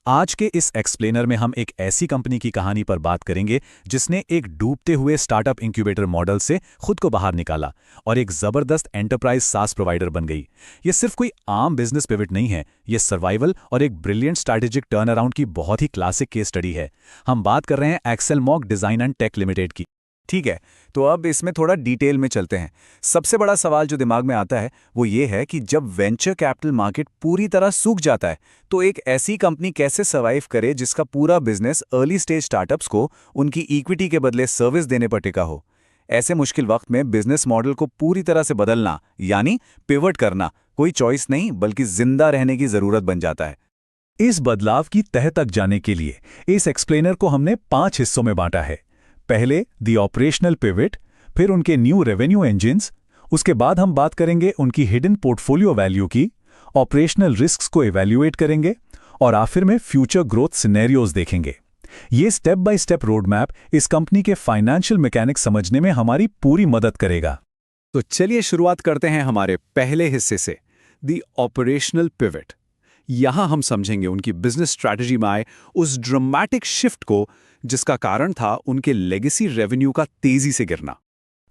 आज के इस एक्सप्लेनर में हम एक ऐसी कंपनी की कहानी पर बात करेंगे जिसने एक डूबते हुए स्टार्टअप इंक्यूबेटर मॉडल से खुद को बाहर निकाला और एक जबरदस्त एंटरप्राइज सास प्रोवाइडर बन गई। ये सिर्फ कोई आम बिजनेस पिवट नहीं है, ये सर्वाइवल और एक ब्रिलियंट स्ट्रैटेजिक टर्न अराउंड की बहुत ही क्लासिक केस स्टडी है। हम बात कर रहे हैं एक्सेलमॉक डिजाइन एंड टेक लिमिटेड की। ठीक है, तो अब इसमें थोड़ा डिटेल में चलते हैं। सबसे बड़ा सवाल जो दिमाग में आता है वो ये है कि जब वेंचर कैपिटल मार्केट पूरी तरह सूख जाता है तो एक ऐसी कंपनी कैसे सर्वाइव करे जिसका पूरा बिजनेस अर्ली स्टेज स्टार्टअप्स को उनकी इक्विटी के बदले सर्विस देने पर टिका हो। ऐसे मुश्किल वक्त में बिजनेस मॉडल को पूरी तरह से बदलना यानी पिवट करना कोई चॉइस नहीं बल्कि जिंदा रहने की जरूरत बन जाता है। इस बदलाव की तह तक जाने के लिए इस एक्सप्लेनर को हमने 5 हिस्सों में बांटा है। पहले दी ऑपरेशनल पिवट, फिर उनके न्यू रेवेन्यू इंजिन्स, उसके बाद हम बात करेंगे उनकी हिडन पोर्टफोलियो वैल्यू की, ऑपरेशनल रिस्क्स को इवैल्यूएट करेंगे और आखिर में फ्यूचर ग्रोथ सिनेरियोज देखेंगे। ये step by step road map इस कंपनी के फाइनेंशियल मैकेनिक्स समझने में हमारी पूरी मदद करेगा। तो चलिए शुरुआत करते हैं हमारे पहले हिस्से से, दी ऑपरेशनल पिवट। यहां हम समझेंगे उनकी बिजनेस स्ट्रैटेजी में आए उस ड्रामेटिक शिफ्ट को जिसका कारण था उनके लेगेसी रेवेन्यू का तेजी से गिरना।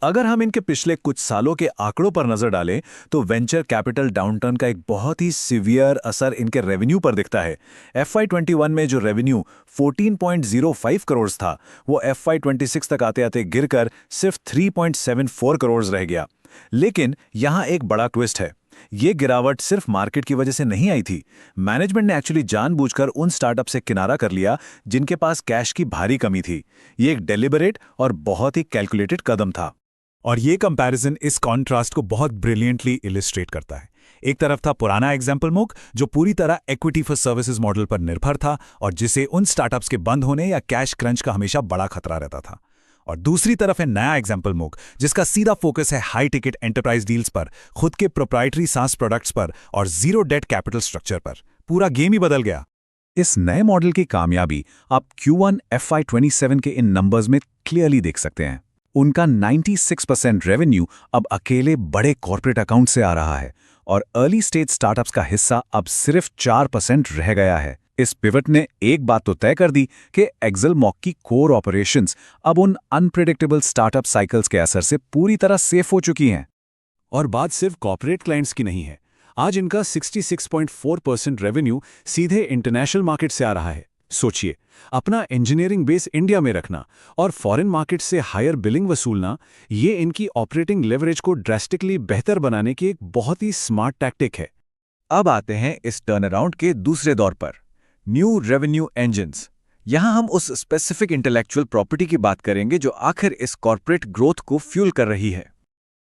अगर हम इनके पिछले कुछ सालों के आंकड़ों पर नजर डालें तो वेंचर कैपिटल डाउनटर्न का एक बहुत ही सीवियर असर इनके रेवेन्यू पर दिखता है। FY21 में जो रेवेन्यू 14.05 करोड़ था वो FY26 तक आते आते गिरकर सिर्फ 3.74 करोड़ रह गया। लेकिन यहां एक बड़ा ट्विस्ट है, ये गिरावट सिर्फ मार्केट की वजह से नहीं आई थी। मैनेजमेंट ने एक्चुअली जानबूझकर उन स्टार्टअप से किनारा कर लिया जिनके पास कैश की भारी कमी थी। ये एक डेलिबरेट और बहुत ही कैलकुलेटेड कदम था। और ये कंपैरिजन इस कॉन्ट्रास्ट को बहुत ब्रिलियंटली इलिस्ट्रेट करता है। एक तरफ था पुराना एक्जाम्पलमॉक जो पूरी तरह इक्विटी फॉर सर्विसेज मॉडल पर निर्भर था और जिसे उन स्टार्टअप्स के बंद होने या कैश क्रंच का हमेशा बड़ा खतरा रहता था। और दूसरी तरफ है नया एक्जाम्पलमॉक जिसका सीधा फोकस है हाई टिकट एंटरप्राइज डील्स पर, खुद के प्रोप्राइटरी सास प्रोडक्ट्स पर और जीरो डेट कैपिटल स्ट्रक्चर पर। पूरा गेम ही बदल गया। इस नए मॉडल की कामयाबी आप Q1 FY27 के इन नंबर्स में क्लियरली देख सकते हैं। उनका 96% रेवेन्यू अब अकेले बड़े कॉर्पोरेट अकाउंट से आ रहा है और अर्ली स्टेज स्टार्टअप्स का हिस्सा अब सिर्फ 4% रह गया है। इस पिवट ने एक बात तो तय कर दी कि एक्सेलमॉक की कोर ऑपरेशंस अब उन अनप्रेडिक्टेबल स्टार्टअप साइकिल्स के असर से पूरी तरह सेफ हो चुकी हैं। और बात सिर्फ कॉर्पोरेट क्लाइंट्स की नहीं है। आज इनका 66.4% रेवेन्यू सीधे इंटरनेशनल मार्केट से आ रहा है। सोचिए, अपना इंजीनियरिंग बेस इंडिया में रखना और फॉरेन मार्केट से हायर बिलिंग वसूलना, ये इनकी ऑपरेटिंग लेवरेज को ड्रास्टिकली बेहतर बनाने की एक बहुत ही स्मार्ट टैक्टिक है। अब आते हैं इस टर्न अराउंड के दूसरे दौर पर, न्यू रेवेन्यू इंजिन्स। यहां हम उस स्पेसिफिक इंटेलेक्चुअल प्रॉपर्टी की बात करेंगे जो आखिर इस कॉर्पोरेट ग्रोथ को फ्यूल कर रही है।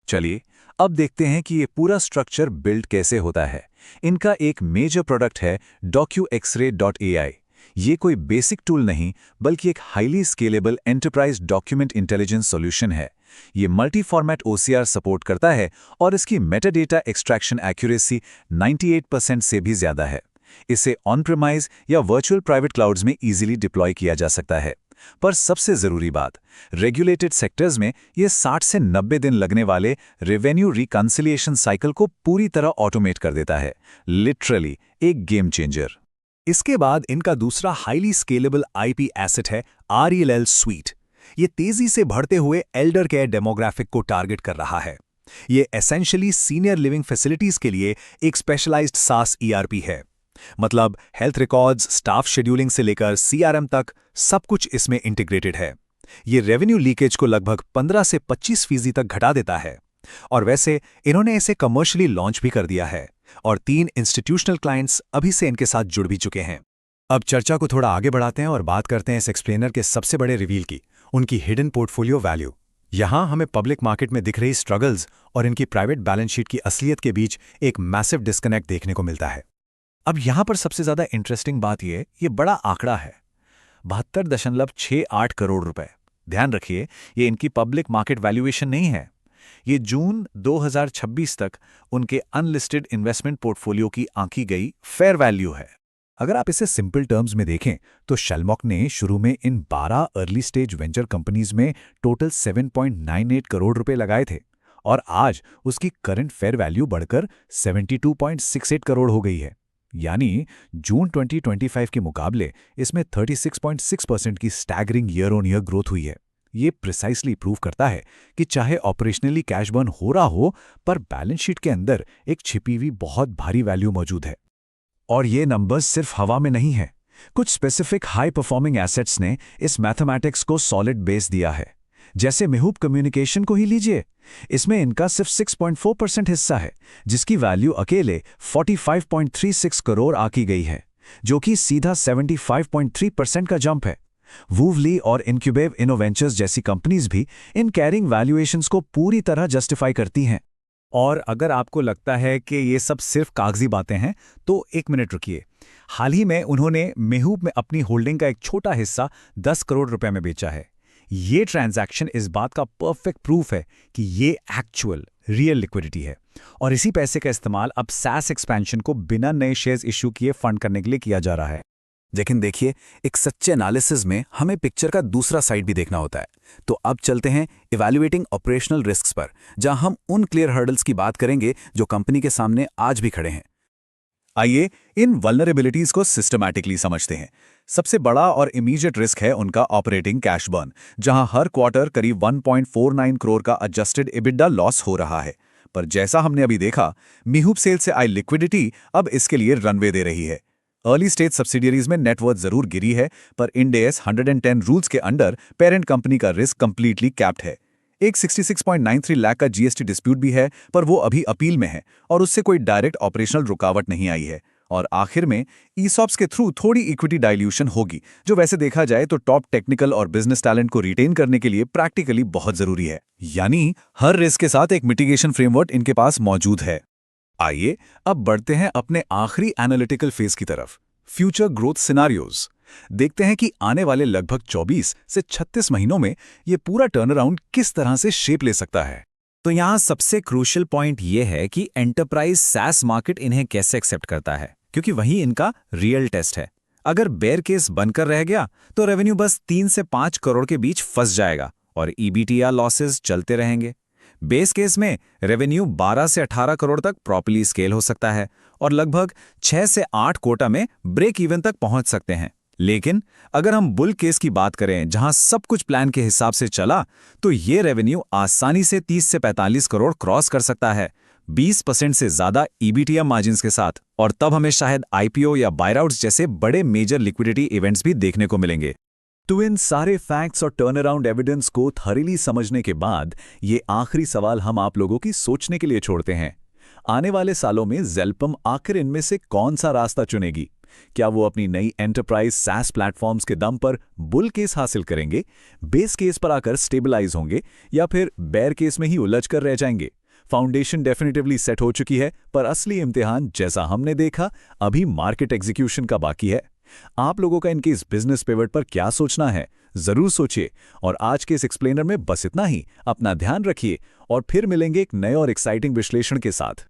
चलिए अब देखते हैं कि ये पूरा स्ट्रक्चर बिल्ड कैसे होता है। इनका एक मेजर प्रोडक्ट है DocuXray.ai। ये कोई बेसिक टूल नहीं बल्कि एक highly scalable enterprise document intelligence solution है। ये मल्टी फॉर्मेट OCR सपोर्ट करता है और इसकी मेटाडेटा एक्सट्रैक्शन एक्यूरेसी 98% से भी ज्यादा है। इसे ऑन प्रेमाइज या वर्चुअल प्राइवेट क्लाउड्स में इजीली डिप्लॉय किया जा सकता है। पर सबसे जरूरी बात, रेगुलेटेड सेक्टर्स में ये 60 से 90 दिन लगने वाले रेवेन्यू रिकंसिलिएशन साइकिल को पूरी तरह ऑटोमेट कर देता है। लिटरली एक गेम चेंजर। इसके बाद इनका दूसरा हाईली स्केलेबल IP एसेट है RELL Suite। ये तेजी से बढ़ते हुए एल्डर केयर डेमोग्राफिक को टारगेट कर रहा है। ये एसेंशियली सीनियर लिविंग फैसिलिटीज के लिए एक स्पेशलाइज्ड SaaS ERP है। मतलब हेल्थ रिकॉर्ड्स, स्टाफ शेड्यूलिंग से लेकर CRM तक सब कुछ इसमें इंटीग्रेटेड है। ये रेवेन्यू लीकेज को लगभग 15 से 25% तक घटा देता है। और वैसे इन्होंने इसे कमर्शियली लॉन्च भी कर दिया है और 3 इंस्टीट्यूशनल क्लाइंट्स अभी से इनके साथ जुड़ भी चुके हैं। अब चर्चा को थोड़ा आगे बढ़ाते हैं और बात करते हैं इस एक्सप्लेनर के सबसे बड़े रिवील की, उनकी हिडन पोर्टफोलियो वैल्यू। यहां हमें पब्लिक मार्केट में दिख रही स्ट्रगल्स और इनकी प्राइवेट बैलेंस शीट की असलियत के बीच एक मैसिव डिस्कनेक्ट देखने को मिलता है। अब यहां पर सबसे ज्यादा इंटरेस्टिंग बात ये बड़ा आंकड़ा है, 72.68 करोड़ रुपए। ध्यान रखिए, ये इनकी पब्लिक मार्केट वैल्यूएशन नहीं है। ये जून 2026 तक उनके अनलिस्टेड इन्वेस्टमेंट पोर्टफोलियो की आंकी गई फेयर वैल्यू है। अगर आप इसे सिंपल टर्म्स में देखें तो शेलमॉक ने शुरू में इन 12 अर्ली स्टेज वेंचर कंपनीज में टोटल 7.98 करोड़ रुपए लगाए थे और आज उसकी करंट फेयर वैल्यू बढ़कर 72.68 करोड़ हो गई है। यानी जून 2025 के मुकाबले इसमें 36.6% की staggering year on year growth हुई है। ये प्रिसाइसली प्रूव करता है कि चाहे ऑपरेशनली कैश बर्न हो रहा हो, पर बैलेंस शीट के अंदर एक छिपी हुई बहुत भारी वैल्यू मौजूद है। और ये नंबर्स सिर्फ हवा में नहीं है। कुछ स्पेसिफिक हाई परफॉर्मिंग एसेट्स ने इस मैथमेटिक्स को सॉलिड बेस दिया है। जैसे मेहूब कम्युनिकेशन को ही लीजिए, इसमें इनका सिर्फ 6.4% हिस्सा है, जिसकी वैल्यू अकेले 45.36 करोड़ आकी गई है, जो कि सीधा 75.3% का जंप है। वूवली और इनक्यूबेव इनोवेंचर्स जैसी कंपनीज भी इन कैरिंग वैल्यूएशंस को पूरी तरह जस्टिफाई करती हैं। और अगर आपको लगता है कि ये सब सिर्फ कागजी बातें हैं, तो एक मिनट रुकिए। हाल ही में उन्होंने मेहूब में अपनी होल्डिंग का एक छोटा हिस्सा 10 करोड़ रुपए में बेचा है। ये ट्रांजैक्शन इस बात का परफेक्ट प्रूफ है कि ये एक्चुअल रियल लिक्विडिटी है, और इसी पैसे का इस्तेमाल अब SaaS एक्सपेंशन को बिना नए शेयर्स इश्यू किए फंड करने के लिए किया जा रहा है। लेकिन देखिए, एक सच्चे एनालिसिस में हमें पिक्चर का दूसरा साइड भी देखना होता है। तो अब चलते हैं इवैल्यूएटिंग ऑपरेशनल रिस्क्स पर, जहां हम उन क्लियर हर्डल्स की बात करेंगे जो कंपनी के सामने आज भी खड़े हैं। आइए इन वल्नरेबिलिटीज को सिस्टमैटिकली समझते हैं। सबसे बड़ा और इमीडिएट रिस्क है उनका ऑपरेटिंग कैश बर्न, जहां हर क्वार्टर करीब 1.49 करोड़ का एडजस्टेड EBITDA लॉस हो रहा है। पर जैसा हमने अभी देखा, मेहूब सेल से आई लिक्विडिटी अब इसके लिए रनवे दे रही है। अर्ली स्टेज सब्सिडियरीज में नेटवर्थ जरूर गिरी है, पर इंड AS 110 रूल्स के अंडर पेरेंट कंपनी का रिस्क कंप्लीटली कैप्ड है। एक 66.93 लाख का GST डिस्प्यूट भी है, पर वो अभी अपील में है और उससे कोई डायरेक्ट ऑपरेशनल रुकावट नहीं आई है। और आखिर में ESOPs के थ्रू थोड़ी इक्विटी डाइल्यूशन होगी, जो वैसे देखा जाए तो टॉप टेक्निकल और बिजनेस टैलेंट को रिटेन करने के लिए प्रैक्टिकली बहुत जरूरी है। यानी हर रिस्क के साथ एक मिटिगेशन फ्रेमवर्क इनके पास मौजूद है। आइए अब बढ़ते हैं अपने आखिरी एनालिटिकल फेज की तरफ, फ्यूचर ग्रोथ सिनारियोज। देखते हैं कि आने वाले लगभग 24 से 36 महीनों में ये पूरा टर्नअराउंड किस तरह से शेप ले सकता है। तो यहाँ सबसे क्रूशियल पॉइंट ये है कि एंटरप्राइज SaaS मार्केट इन्हें कैसे एक्सेप्ट करता है, क्योंकि वही इनका रियल टेस्ट है। अगर बेयर केस बनकर रह गया तो रेवेन्यू बस 3 से 5 करोड़ के बीच फंस जाएगा और EBITDA लॉसेस चलते रहेंगे। बेस केस में रेवेन्यू 12 से 18 करोड़ तक प्रॉपर्ली स्केल हो सकता है और लगभग 6 से 8 क्वार्टर में ब्रेक इवन तक पहुंच सकते हैं। लेकिन अगर हम बुल केस की बात करें, जहां सब कुछ प्लान के हिसाब से चला, तो ये रेवेन्यू आसानी से 30 से 45 करोड़ क्रॉस कर सकता है, 20% से ज्यादा EBITDA मार्जिन्स के साथ। और तब हमें शायद IPO या बायआउट्स जैसे बड़े मेजर लिक्विडिटी इवेंट्स भी देखने को मिलेंगे। तो इन सारे फैक्ट्स और टर्नअराउंड एविडेंस को थॉरली समझने के बाद ये आखिरी सवाल हम आप लोगों की सोचने के लिए छोड़ते हैं। आने वाले सालों में ज़ेलपम आखिर इनमें से कौन सा रास्ता चुनेगी? क्या वो अपनी नई एंटरप्राइज SaaS प्लेटफॉर्म्स के दम पर बुल केस हासिल करेंगे, बेस केस पर आकर स्टेबलाइज होंगे, या फिर बेयर केस में ही उलझ कर रह जाएंगे? फाउंडेशन डेफिनेटिवली सेट हो चुकी है, पर असली इम्तिहान जैसा हमने देखा अभी मार्केट एग्जीक्यूशन का बाकी है। आप लोगों का इनके इस बिजनेस पिवट पर क्या सोचना है, जरूर सोचिए। और आज के इस एक्सप्लेनर में बस इतना ही। अपना ध्यान रखिए और फिर मिलेंगे एक नए और एक्साइटिंग विश्लेषण के साथ।